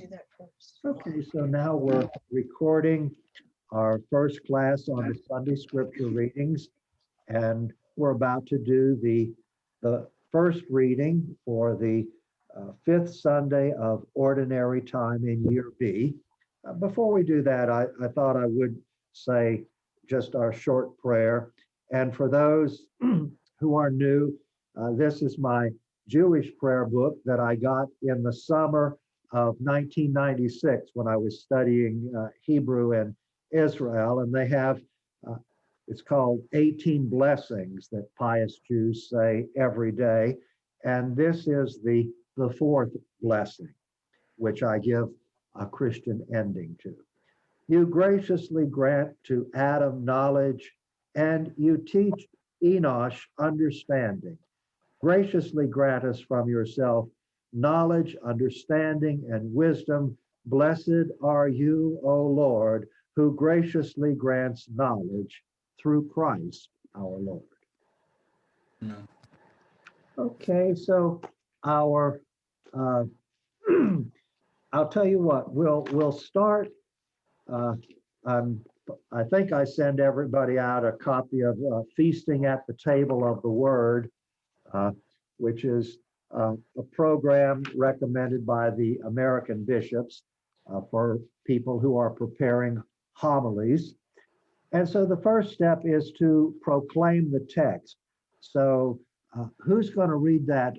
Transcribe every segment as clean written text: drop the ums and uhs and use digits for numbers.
do that first. Okay, so now we're recording our first class on the Sunday scripture readings, and we're about to do the first reading for the fifth Sunday of Ordinary Time in Year B. Before we do that, I thought I would say just our short prayer. And for those who are new, this is my Jewish prayer book that I got in the summer of 1996 when I was studying Hebrew in Israel. And they have, it's called 18 Blessings that pious Jews say every day. And this is the fourth blessing, which I give a Christian ending to. You graciously grant to Adam knowledge, and you teach Enosh understanding. Graciously grant us from yourself knowledge, understanding, and wisdom. Blessed are you, O Lord, who graciously grants knowledge through Christ our Lord. Amen. Okay, so our I'll tell you what, we'll start. I think I send everybody out a copy of Feasting at the Table of the Word, which is a program recommended by the American bishops for people who are preparing homilies. And so the first step is to proclaim the text. So who's going to read that?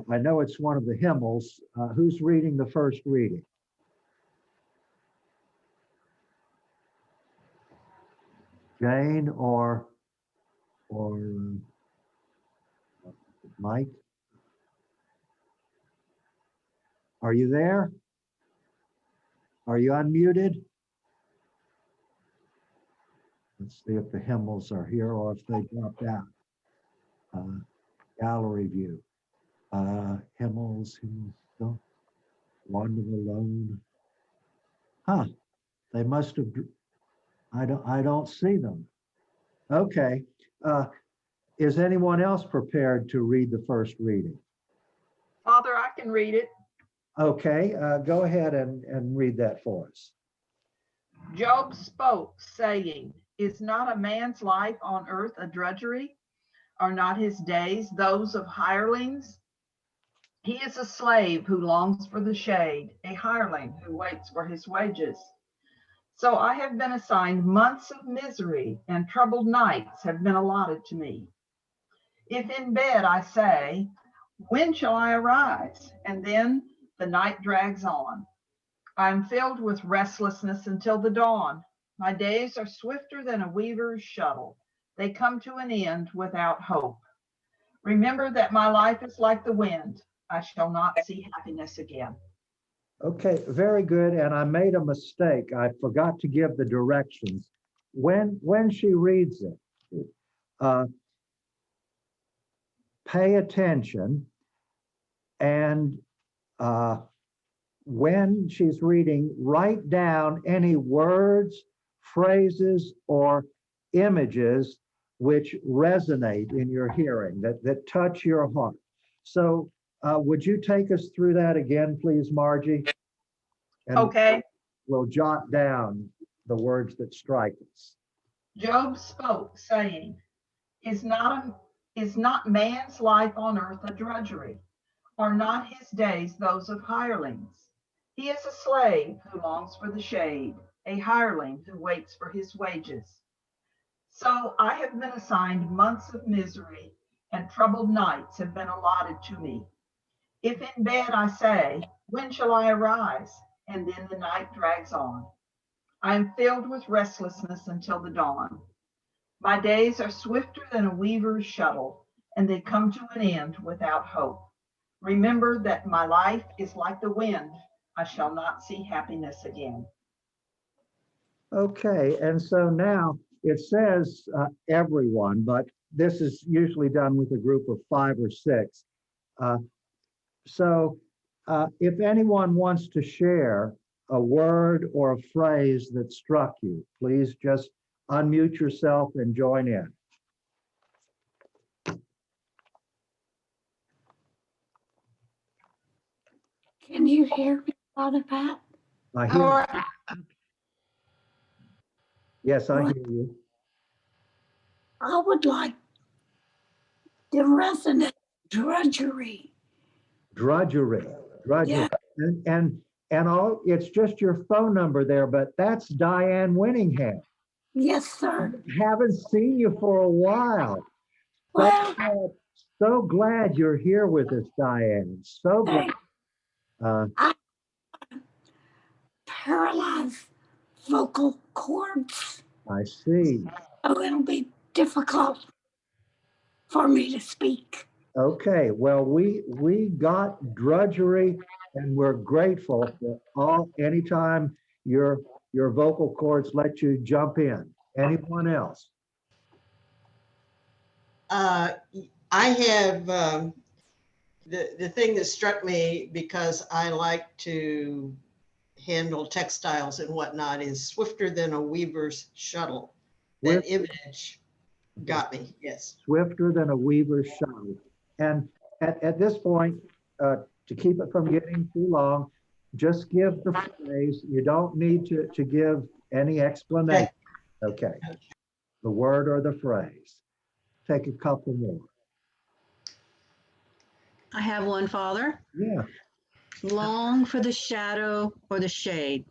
I know it's one of the hymnals. Who's reading the first reading? Jane or Mike? Are you there? Are you unmuted? Let's see if the hymnals are here or if they dropped out. Gallery view. Hymnals, no, Wander alone. Huh, they must have, I don't see them. Okay, is anyone else prepared to read the first reading? Father, I can read it. Okay, go ahead and read that for us. Job spoke, saying, "Is not a man's life on earth a drudgery? Are not his days those of hirelings? He is a slave who longs for the shade, a hireling who waits for his wages. So I have been assigned months of misery, and troubled nights have been allotted to me. If in bed I say, when shall I arise? And then the night drags on. I am filled with restlessness until the dawn. My days are swifter than a weaver's shuttle. They come to an end without hope. Remember that my life is like the wind. I shall not see happiness again." Okay, very good. And I made a mistake. I forgot to give the directions. When she reads it, pay attention, and when she's reading, write down any words, phrases, or images which resonate in your hearing, that touch your heart. So would you take us through that again, please, Margie? And Okay. we'll jot down the words that strike us. Job spoke, saying, Is not man's life on earth a drudgery? Are not his days those of hirelings? He is a slave who longs for the shade, a hireling who waits for his wages. So I have been assigned months of misery, and troubled nights have been allotted to me. If in bed I say, when shall I arise? And then the night drags on. I am filled with restlessness until the dawn. My days are swifter than a weaver's shuttle, and they come to an end without hope. Remember that my life is like the wind. I shall not see happiness again. Okay, and so now it says everyone, but this is usually done with a group of 5 or 6. So if anyone wants to share a word or a phrase that struck you, please just unmute yourself and join in. Can you hear me? Father Pat, I hear, Or yes, I what hear you. I would like the resident drudgery. Drudgery, drudgery. Yeah. And all, it's just your phone number there, but that's Diane Winningham. Yes, sir. Haven't seen you for a while. So Well, glad, so glad you're here with us, Diane. So glad. thank Uh, paralyzed vocal cords, I see. so it'll be difficult for me to speak. Okay, well, we got drudgery, and we're grateful for all anytime your vocal cords let you jump in. Anyone else? I have the thing that struck me because I like to handle textiles and whatnot is swifter than a weaver's shuttle. That image got me. Yes. Swifter than a weaver's shuttle. And at this point, to keep it from getting too long, just give the phrase. You don't need to give any explanation. Okay. The word or the phrase. Take a couple more. I have one, Father. Yeah. Long for the shadow or the shade.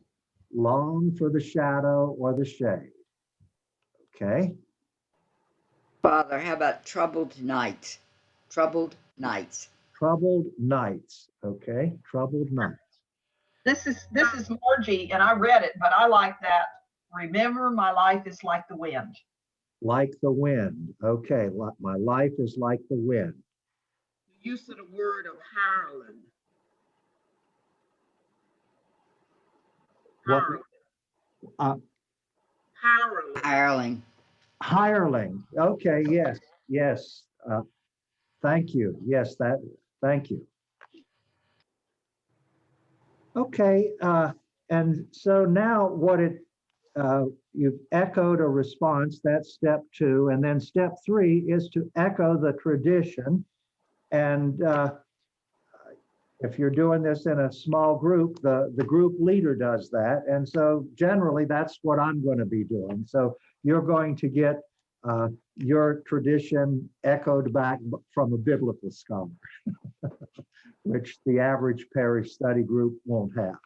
Long for the shadow or the shade. Okay. Father, how about troubled nights? Troubled nights. Troubled nights. Okay. Troubled nights. This is Margie, and I read it, but I like that. Remember, my life is like the wind. Like the wind. Okay. My life is like the wind. The use of the word of Harlan. What? Harlan. Hireling. Hireling. Okay. Yes. Yes. Thank you. Yes. Thank you. Okay. And so now you've echoed a response. That's step 2. And then step 3 is to echo the tradition. And if you're doing this in a small group, the group leader does that. And so generally that's what I'm going to be doing. So you're going to get your tradition echoed back from a biblical scholar, which the average parish study group won't have.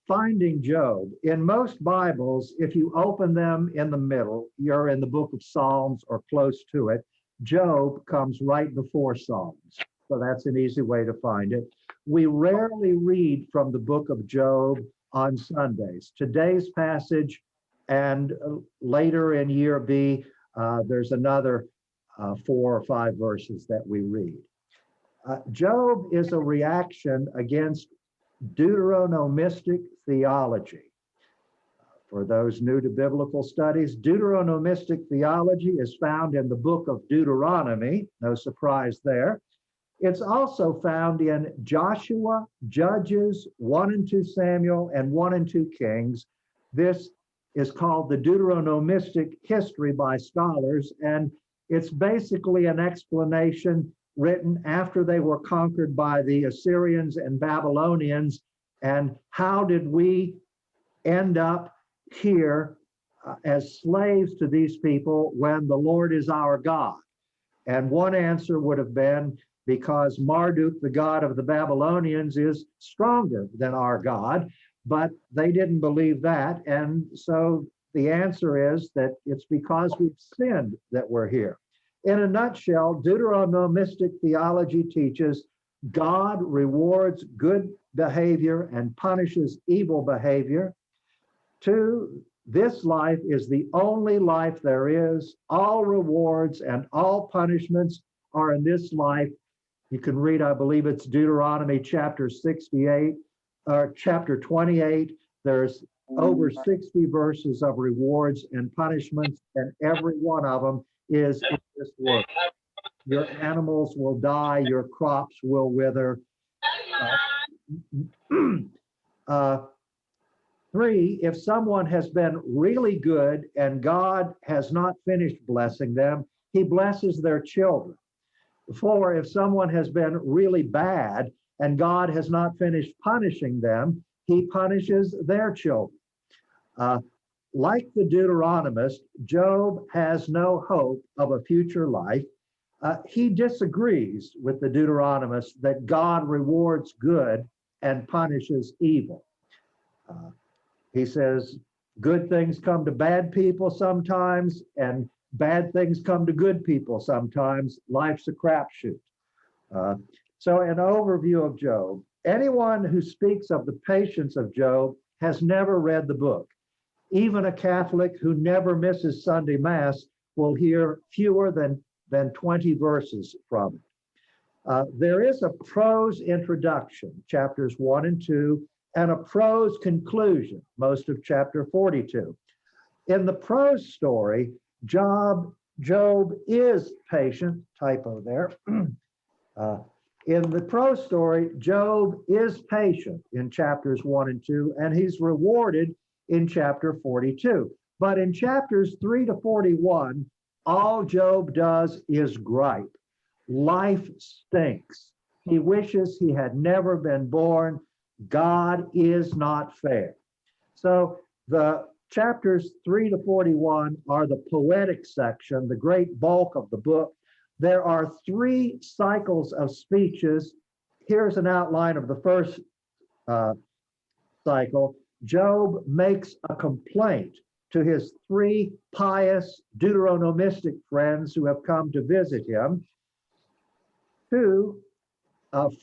Finding Job. In most Bibles, if you open them in the middle, you're in the book of Psalms or close to it. Job comes right before Psalms. So that's an easy way to find it. We rarely read from the book of Job on Sundays. Today's passage and later in year B, there's another 4 or 5 verses that we read. Job is a reaction against Deuteronomistic theology. For those new to biblical studies, Deuteronomistic theology is found in the book of Deuteronomy. No surprise there. It's also found in Joshua, Judges, 1 and 2 Samuel, and 1 and 2 Kings. This is called the Deuteronomistic history by scholars, and it's basically an explanation written after they were conquered by the Assyrians and Babylonians, and how did we end up here as slaves to these people when the Lord is our God? And one answer would have been because Marduk, the god of the Babylonians, is stronger than our God, but they didn't believe that. And so the answer is that it's because we've sinned that we're here. In a nutshell, Deuteronomistic theology teaches God rewards good behavior and punishes evil behavior. 2, this life is the only life there is. All rewards and all punishments are in this life. You can read, I believe it's Deuteronomy chapter 68 or chapter 28. There's over 60 verses of rewards and punishments, and every one of them is in this world. Your animals will die, your crops will wither. 3, if someone has been really good and God has not finished blessing them, he blesses their children. 4, if someone has been really bad and God has not finished punishing them. He punishes their children. Like the Deuteronomist, Job has no hope of a future life. He disagrees with the Deuteronomist that God rewards good and punishes evil. He says, good things come to bad people sometimes, and bad things come to good people sometimes. Life's a crapshoot. So an overview of Job. Anyone who speaks of the patience of Job has never read the book. Even a Catholic who never misses Sunday Mass will hear fewer than 20 verses from it. There is a prose introduction, chapters 1 and 2, and a prose conclusion, most of chapter 42. In the prose story, Job is patient, typo there. In the prose story, Job is patient in chapters 1 and 2, and he's rewarded in chapter 42. But in chapters 3 to 41, all Job does is gripe. Life stinks. He wishes he had never been born. God is not fair. So the chapters 3 to 41 are the poetic section, the great bulk of the book. There are 3 cycles of speeches. Here's an outline of the first cycle. Job makes a complaint to his 3 pious Deuteronomistic friends who have come to visit him. 2,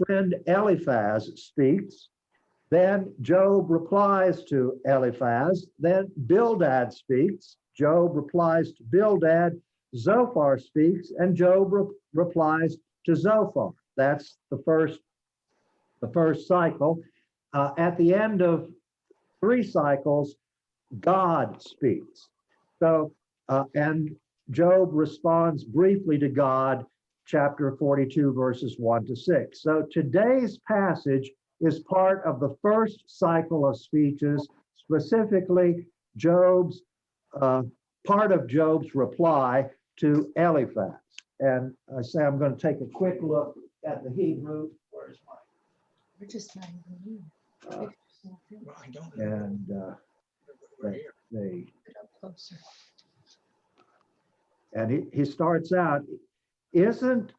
friend Eliphaz speaks. Then Job replies to Eliphaz. Then Bildad speaks. Job replies to Bildad. Zophar speaks, and Job replies to Zophar. That's the first cycle. At the end of 3 cycles, God speaks. So, and Job responds briefly to God, chapter 42, verses 1 to 6. So today's passage is part of the first cycle of speeches, specifically Job's part of Job's reply to Eliphaz. And I say I'm going to take a quick look at the Hebrew. Where's my? We're just not even Uh, Well, I don't. and We're here. they get up closer. and he starts out, isn't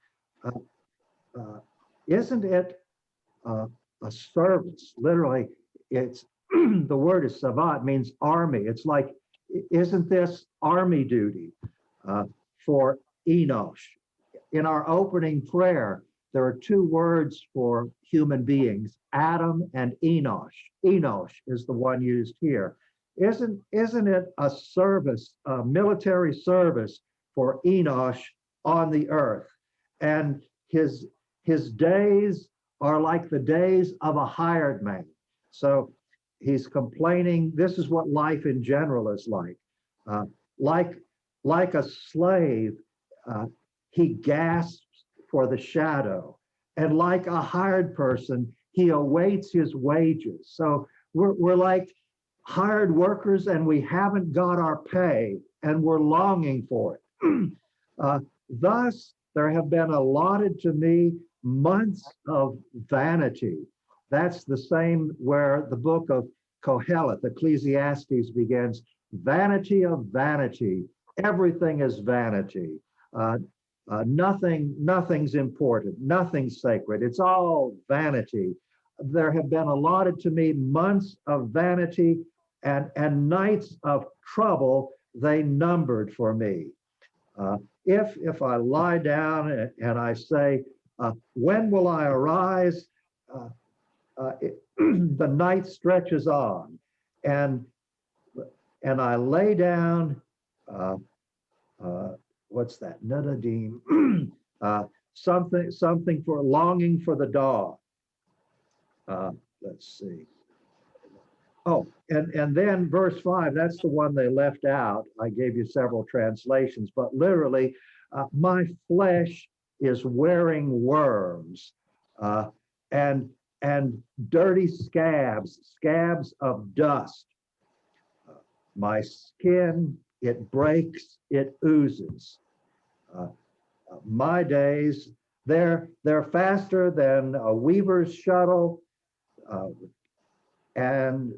it a service? Literally, it's the word is savat, means army. It's like, isn't this army duty for Enosh? In our opening prayer, there are 2 words for human beings, Adam and Enosh. Enosh is the one used here. Isn't it a service, a military service for Enosh on the earth? And his days are like the days of a hired man. So he's complaining. This is what life in general is like. Like a slave, he gasps for the shadow. And like a hired person, he awaits his wages. So we're like hired workers, and we haven't got our pay, and we're longing for it. Thus, there have been allotted to me months of vanity. That's the same where the book of Kohelet, Ecclesiastes, begins. Vanity of vanity. Everything is vanity. Nothing's important. Nothing's sacred. It's all vanity. There have been allotted to me months of vanity and nights of trouble they numbered for me. If I lie down and I say, when will I arise? The night stretches on, and I lay down. What's that? Nadadim. Something for longing for the dawn. Let's see. Oh, and then verse 5, that's the one they left out. I gave you several translations, but literally, my flesh is wearing worms and dirty scabs of dust. My skin, it breaks, it oozes. My days They're faster than a weaver's shuttle, uh, and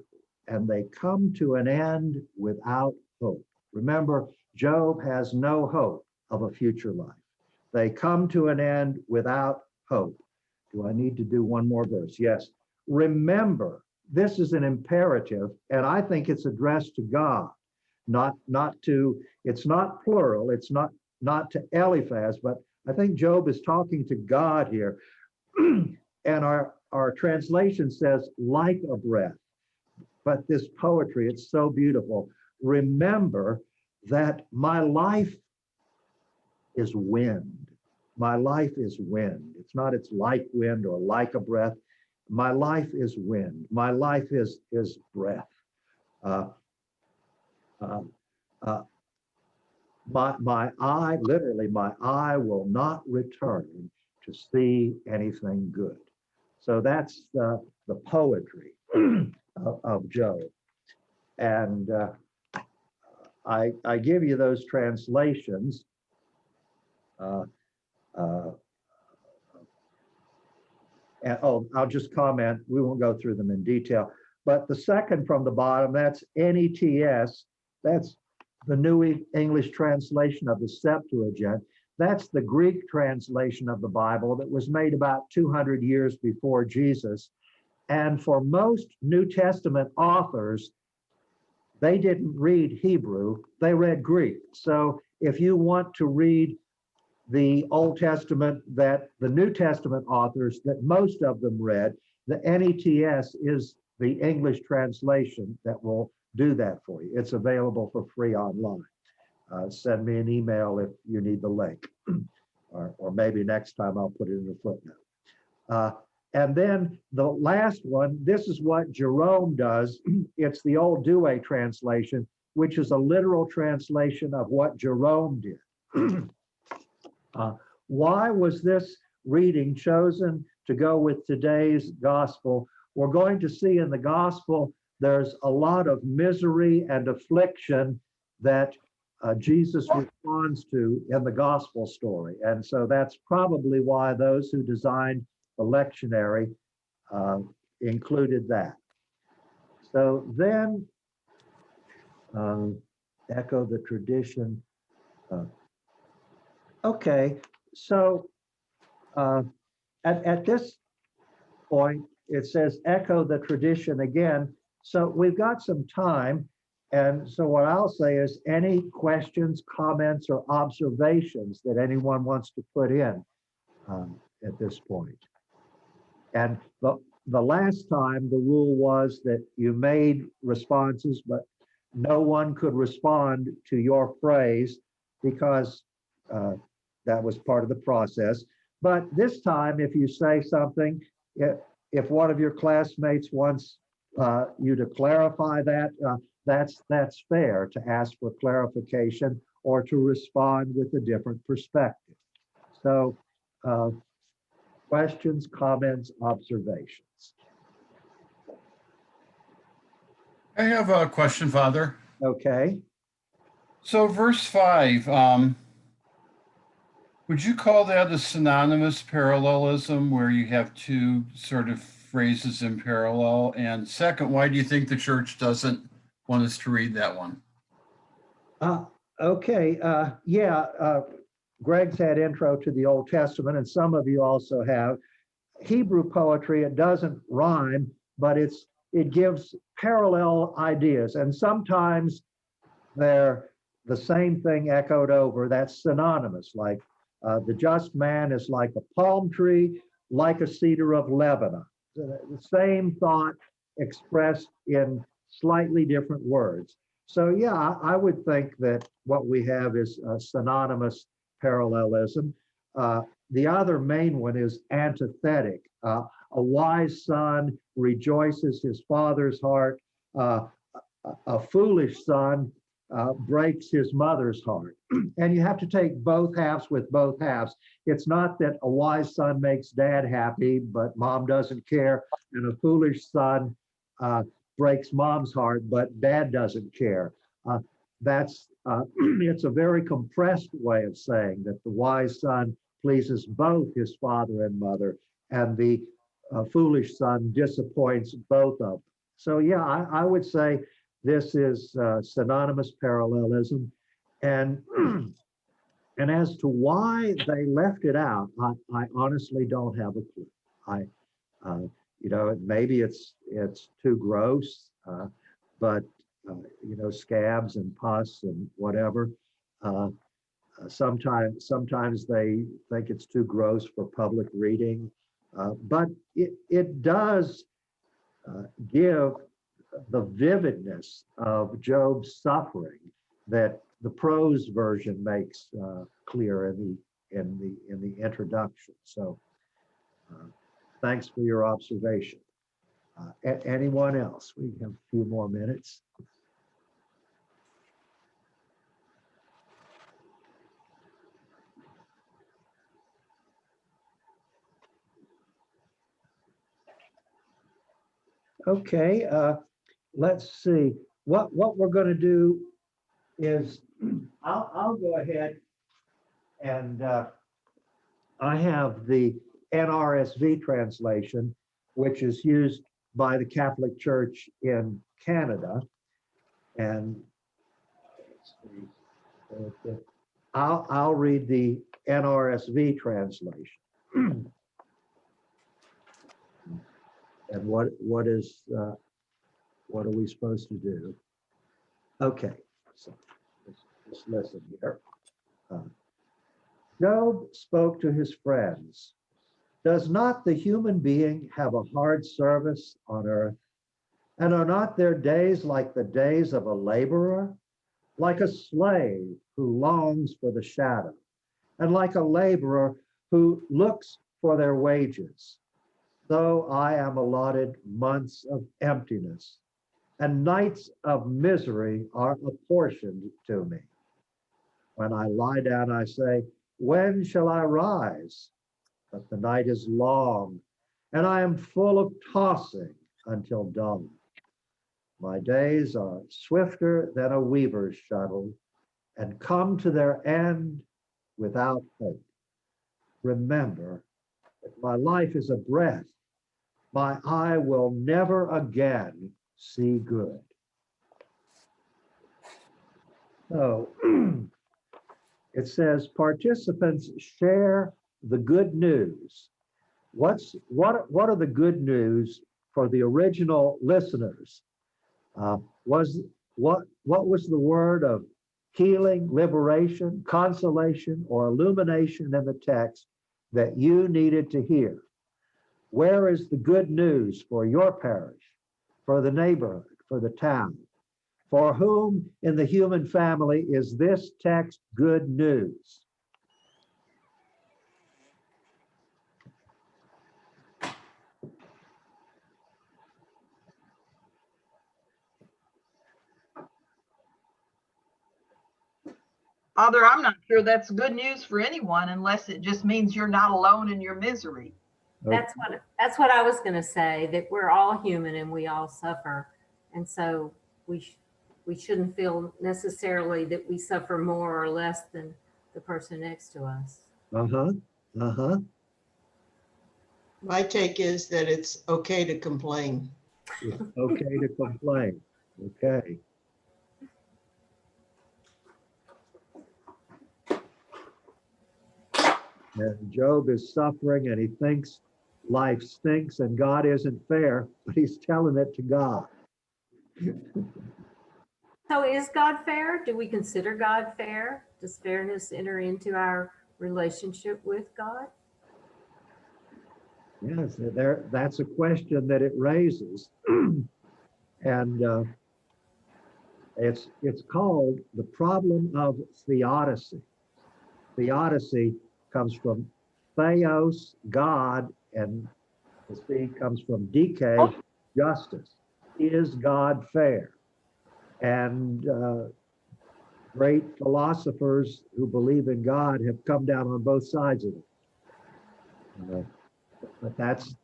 they come to an end without hope. Remember, Job has no hope of a future life. They come to an end without hope. Do I need to do one more verse? Yes. Remember, this is an imperative, and I think it's addressed to God, not to, it's not plural, it's not to Eliphaz, but I think Job is talking to God here. And our translation says, like a breath. But this poetry, it's so beautiful. Remember that my life is wind. My life is wind. It's not it's like wind or like a breath. My life is wind. My life is breath. Uh, uh, uh, my eye, literally, my eye will not return to see anything good. So that's the poetry of Job. And I give you those translations. And I'll just comment, we won't go through them in detail. But the second from the bottom, that's NETS. That's the New English translation of the Septuagint. That's the Greek translation of the Bible that was made about 200 years before Jesus. And for most New Testament authors, they didn't read Hebrew, they read Greek. So if you want to read the Old Testament that the New Testament authors, that most of them read, the NETS is the English translation that will do that for you. It's available for free online. Send me an email if you need the link, or maybe next time I'll put it in a footnote. And then the last one, this is what Jerome does. It's the old Douay translation, which is a literal translation of what Jerome did. Why was this reading chosen to go with today's gospel? We're going to see in the gospel, there's a lot of misery and affliction that Jesus responds to in the gospel story. And so that's probably why those who designed the lectionary included that. So then, echo the tradition. Okay, so at this point, it says echo the tradition again. So we've got some time. And so what I'll say is any questions, comments, or observations that anyone wants to put in at this point. And the last time, the rule was that you made responses, but no one could respond to your phrase because that was part of the process. But this time, if you say something, if one of your classmates wants you to clarify that, that's fair to ask for clarification or to respond with a different perspective. So questions, comments, observations. I have a question, Father. Okay. So verse 5, would you call that a synonymous parallelism where you have two sort of phrases in parallel? And second, why do you think the church doesn't want us to read that one? Okay. Greg's had intro to the Old Testament, and some of you also have. Hebrew poetry, it doesn't rhyme, but it gives parallel ideas, and sometimes they're the same thing echoed over. That's synonymous, like the just man is like a palm tree, like a cedar of Lebanon. The same thought expressed in slightly different words. So yeah, I would think that what we have is a synonymous parallelism. The other main one is antithetic. A wise son rejoices his father's heart. A foolish son breaks his mother's heart. And you have to take both halves with both halves. It's not that a wise son makes dad happy, but mom doesn't care. And a foolish son breaks mom's heart, but dad doesn't care. It's a very compressed way of saying that the wise son pleases both his father and mother, and the foolish son disappoints both of them. So yeah, I would say this is synonymous parallelism. And and as to why they left it out, I honestly don't have a clue. Uh, maybe it's too gross, but scabs and pus and whatever. Sometimes they think it's too gross for public reading, but it does give the vividness of Job's suffering that the prose version makes clear in the introduction. So, thanks for your observation. Anyone else? We have a few more minutes. Okay, let's see. What we're going to do is I'll go ahead and I have the NRSV translation, which is used by the Catholic Church in Canada. And let's see, I'll read the NRSV translation. And what are we supposed to do? Okay, so just listen here. Job spoke to his friends. Does not the human being have a hard service on earth? And are not their days like the days of a laborer? Like a slave who longs for the shadow, and like a laborer who looks for their wages? Though I am allotted months of emptiness, and nights of misery are apportioned to me. When I lie down, I say, when shall I rise? But the night is long, and I am full of tossing until dawn. My days are swifter than a weaver's shuttle, and come to their end without hope. Remember that my life is a breath. My eye will never again see good. So it says participants share the good news. What are the good news for the original listeners? What was the word of healing, liberation, consolation, or illumination in the text that you needed to hear? Where is the good news for your parish, for the neighborhood, for the town? For whom in the human family is this text good news? Father, I'm not sure that's good news for anyone unless it just means you're not alone in your misery. That's what I was going to say, that we're all human and we all suffer. And so we shouldn't feel necessarily that we suffer more or less than the person next to us. My take is that it's okay to complain. It's okay to complain. Okay. And Job is suffering and he thinks life stinks and God isn't fair, but he's telling it to God. So is God fair? Do we consider God fair? Does fairness enter into our relationship with God? Yes, that's a question that it raises. And it's called the problem of theodicy. Theodicy comes from theos, God, and the C comes from dike, justice. Is God fair? And great philosophers who believe in God have come down on both sides of it. But that's,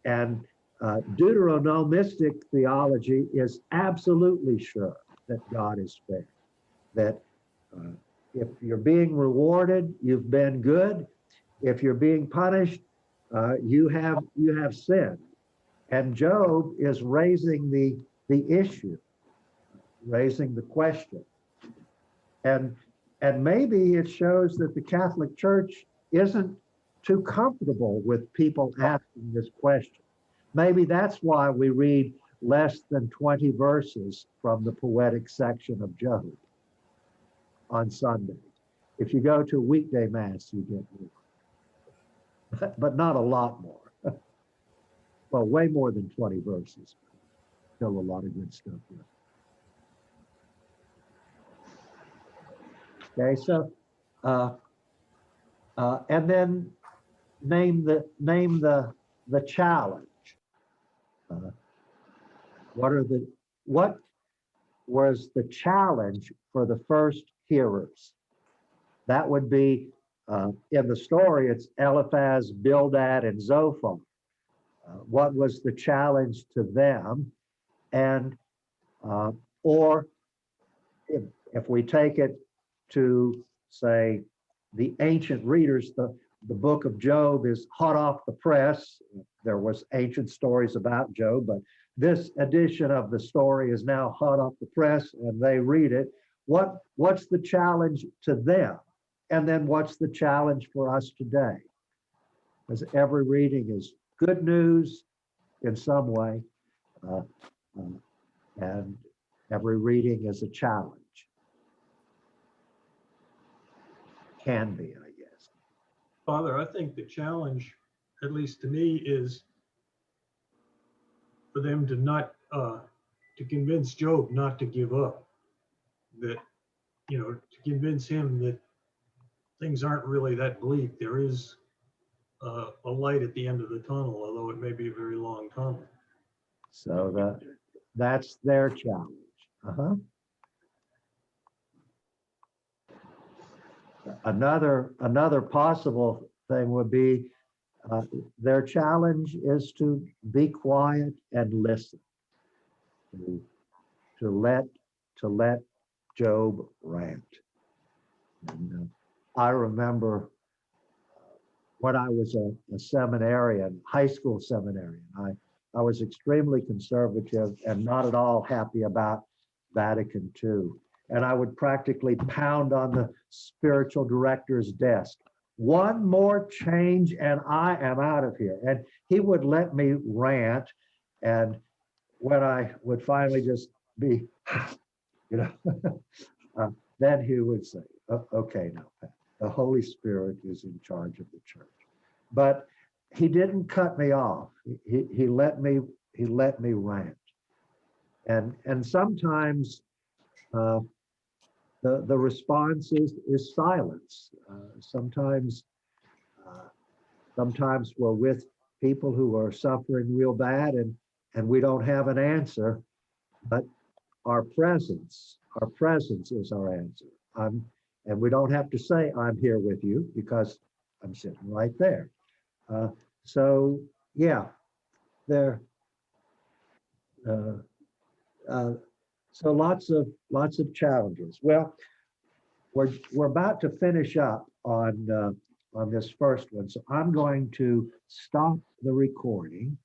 and Deuteronomistic theology is absolutely sure that God is fair, that If you're being rewarded, you've been good. If you're being punished, you have sinned. And Job is raising the issue, raising the question. And maybe it shows that the Catholic Church isn't too comfortable with people asking this question. Maybe that's why we read less than 20 verses from the poetic section of Job on Sunday. If you go to a weekday mass, you get more, but not a lot more. Well, way more than 20 verses. Still a lot of good stuff here. Okay, so and then name the challenge. What was the challenge for the first hearers? That would be in the story. It's Eliphaz, Bildad, and Zophar. What was the challenge to them? And or if we take it to say the ancient readers, the book of Job is hot off the press. There was ancient stories about Job, but this edition of the story is now hot off the press and they read it. What's the challenge to them? And then what's the challenge for us today? Because every reading is good news in some way, and every reading is a challenge. Can be, I guess. Father, I think the challenge, at least to me, is for them to not, to convince Job not to give up. That, to convince him that things aren't really that bleak. There is a light at the end of the tunnel, although it may be a very long tunnel. So that's their challenge. Another possible thing would be their challenge is to be quiet and listen, to let Job rant. And I remember when I was a seminarian, high school seminarian, I was extremely conservative and not at all happy about Vatican II. And I would practically pound on the spiritual director's desk. One more change and I am out of here. And he would let me rant. And when I would finally just be, then he would say, okay, now, Pat, the Holy Spirit is in charge of the church. But he didn't cut me off. He let me rant. And sometimes the response is silence. Sometimes we're with people who are suffering real bad and we don't have an answer, but our presence is our answer. And we don't have to say, I'm here with you, because I'm sitting right there. So yeah, there. So lots of challenges. Well, we're about to finish up on this first one, so I'm going to stop the recording.